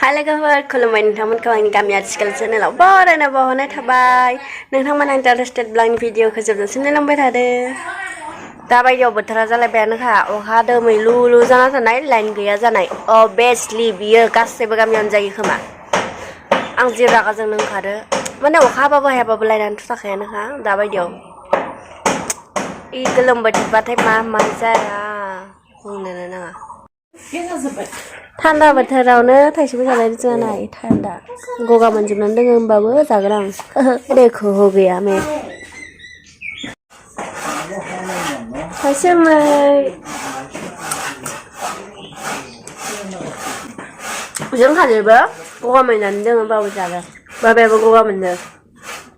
Halo kawan, खुलुमबाय नोंथांमोनखौ आंनि गामियारि शिख्ला चेनेलाव बरायना बावहरनाय थाबाय। नोंथांमोना इन्टारेस्टेड ब्लाइन्ड भिडिअखौ जोबजासिम नायलांबाय थादो। दा बायदियाव बोथोरा जालायबायानोखा अखा दोमैलु लु जाना थानाय लाइन गैया जानाय। अबेसलि बियो गासैबो गामियावनो जायो खोमा। आं जि रागा जोंनो ओंखारो माने अखा हाबाबो हायाबाबो लाइनानैथ' थाखायानोखा दा बायदियाव। इ गोलोम बोथोरबाथाय मा जाया बुंनोनो नाङा। थान्दा बोथोरावनो थाइसेबो जानाय जानाय थान्दा गगा मोनजोबनानै दोङो होमबाबो जागोन आं देखो हो गया मैं थाइसेमै जों खाजोबो गगा मोननानै दोङो होमबाबो जागोन बाबायाबो गगा मोनदों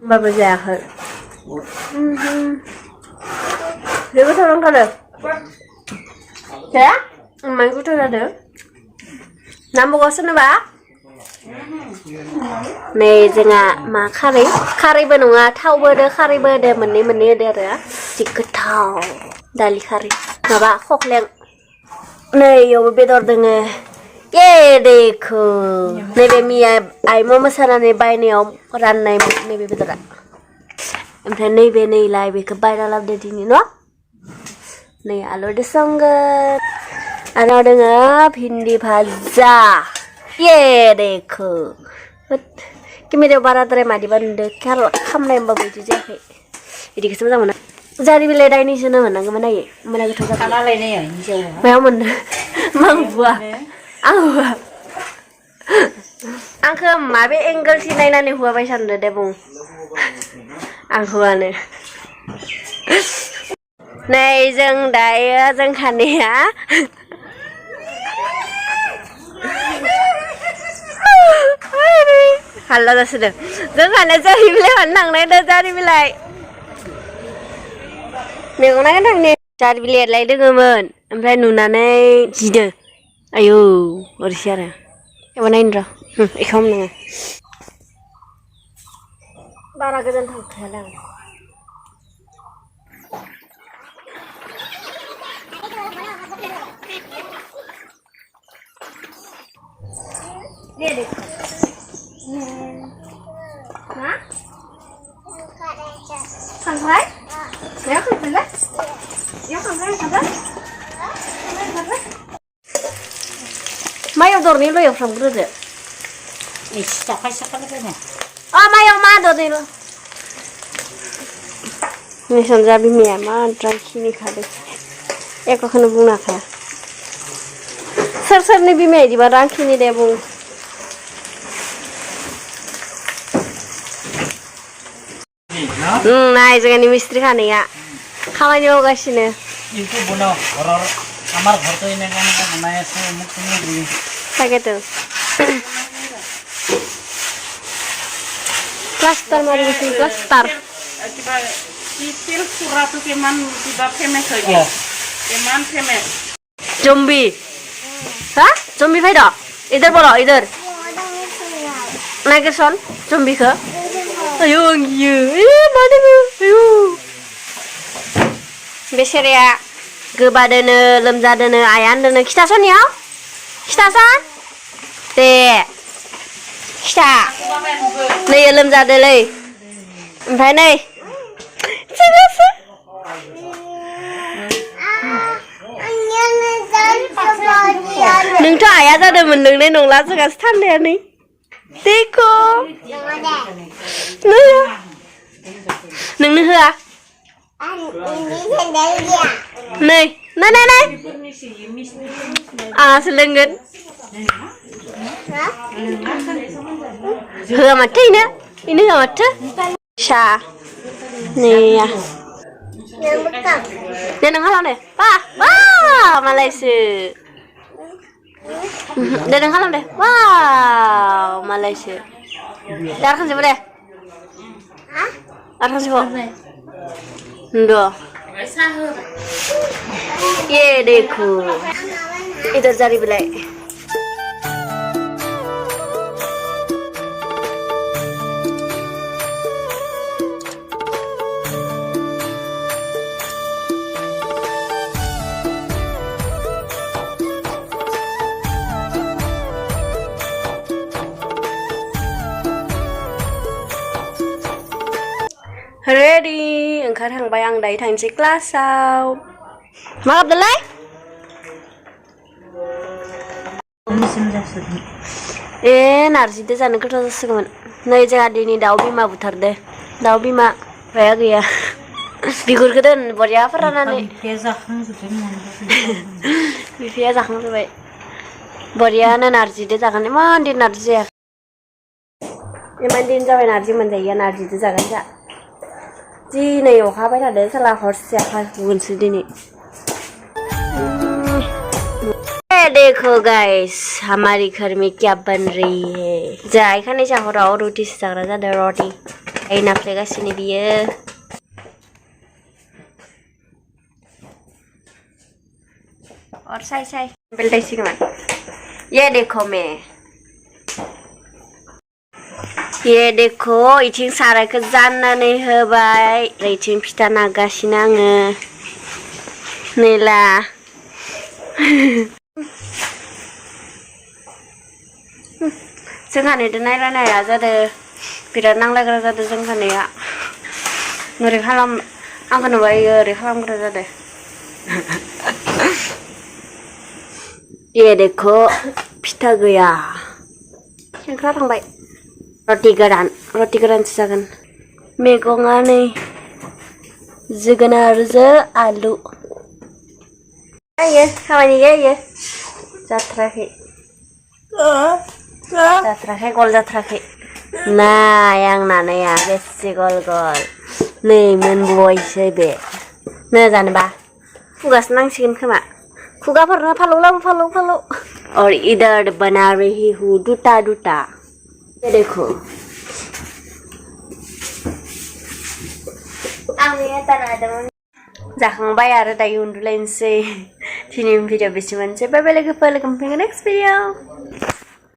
होमबाबो जायाखै जेबो गोथाव दंथारो हो माय गोथाव जादों नांबावगौ सोरनोबा नै जोंहा मा खारैबो नङा थावबो होदो खारैबो होदो मोननै होदो आरो जि गोथाव दालि खारै माबा खख्लें नै इयावबो बेदर दोङो ए देखो नैबे मिया आइमो मोसानानै बायनायाव राननाय नैबे बेदरा ओमफ्राय नैबे नैलाय बेखौ बायना लाबोदो दिनै न' नै आलुजों संगोन आरो दोङो भिन्दि भाजा ये देखो केमेरायाव बाराद्राय मादिबा नुदों खामनाय होमबाबो बिदि जायाखै बिदिखौसो मोजां मोनो जारि बिलाइ दायनैसो मोननांगौमोन आयै होमबाना गोथाव जागोन मायाव मोनदों आं बुआ आंखो माबे एंगोलथि नायनानै हुआबाय सानदो दे बुं आं हुआनो नै जों दायो जों खानैया हाल्ला जासोदों जों खानैया जारि बिलाइ खानो थांनायदो जारि बिलाइ मैगं नागिरनो थांनि जारि बिलाइयालाय दोङोमोन ओमफ्राय नुनानै गिदो आयौ ओरैसो आरो एबा नायनो र' एखाम नङा बारा गोजान थांखायालां ये देखो हाँ खांख्राय या खांख्रायलाय या खांख्राय मायाव दरनैल' एवफ्रामग्रोदो मायाव मा दरनैल' नोंसोरजा बिमाया मा द्राय खिनि खादों एक'खौनो बुंनो हाखाया सोरनि बिमाया इदिबा रांखिनि दे बुं नाय जोंहानि मिस्ट्रि खानैया खामानि मावगासिनो ताकेतो प्लास्टार मारिगासिनो प्लास्टार जम्बी हा जम्बी फायद इधर बोलो इधर नागिरसन जम्बीखौ आयौ आं गियो मा दोङो आयौ बेसेराया गोबादोनो लोमजादोनो आइया होनदोनो खिथासनियाव खिथासन दे खिथा नै लोमजादोलै ओमफ्राय नै जेलासो नोंथ' आइया जादोंमोन नोंलाय नंला जोंहासो थान्दायानो देखो नोंनो होआ नै आंहासो लोंगोन होआ माथो इनो होआ माथो सा नैया दे नों खालाम दे बा मालायसो दे नों खालाम दे मालायसो दे आरो खानसेबो दे आरो खानसेबाव र' ये देखो इधर जारि बिलाइ जाखांबाय आं दायो थांसै क्लासाव मा गाबदोंलाय ए नारजिदो जानो गोथाव जासिगौमोन नै जोंहा दिनै दाउ बिमा बुथारदो दाउ बिमा राया गैया बिगुरखौ दोन बरिया फोराननानै बिफाया जाखांजोब्बाय बरियानो नारजिदो जागोन इमान दिन नारजि जाया इमान दिन जाबाय नारजि मोनजायैया नारजिदो जागोन जा दिनै अखा हाबाय थादों साला हरसे हागोनसो दिनै देखो गाइस हमारी घर में क्या बन रही है जाय खाने हराव रोटी से जाग्रा जादों रोटी नाफ्लेगासिनो बियो और साई साई बेलटाइसिगोन ये देखो इथिं सारायखौ जाननानै होबाय इथिं फिथा नागासिनो आङो नैला जोंहानिदो नायलायनाया जादों बिराद नांलायग्रा जादों जोंहानिया ओरै खालाम आंखौ नुबाय ओरै खालामग्रा जादों ये देखो फिथा गैया खेंख्रा थांबाय रटि गोरानसो जागोन मैगङा नै जोगोनारजों आलु जायो खामानि गैया जाथ्राखै गल जाथ्राखै नाय आं नानाया बेसे गल गल नै मोनबायसै बे नो जानोबा खुगासो नांसिगोन खोमा खुगाफोरनो फालौ और इधर बना रही हूँ दूटा ये देखो जाखांबाय आरो दायो उन्दुलायनोसै दिनैनि भिडिअ बेसिमोनसै बाय बाय लोगोफोर लोगो मोनफिनगोन नेक्स्ट भिडिअ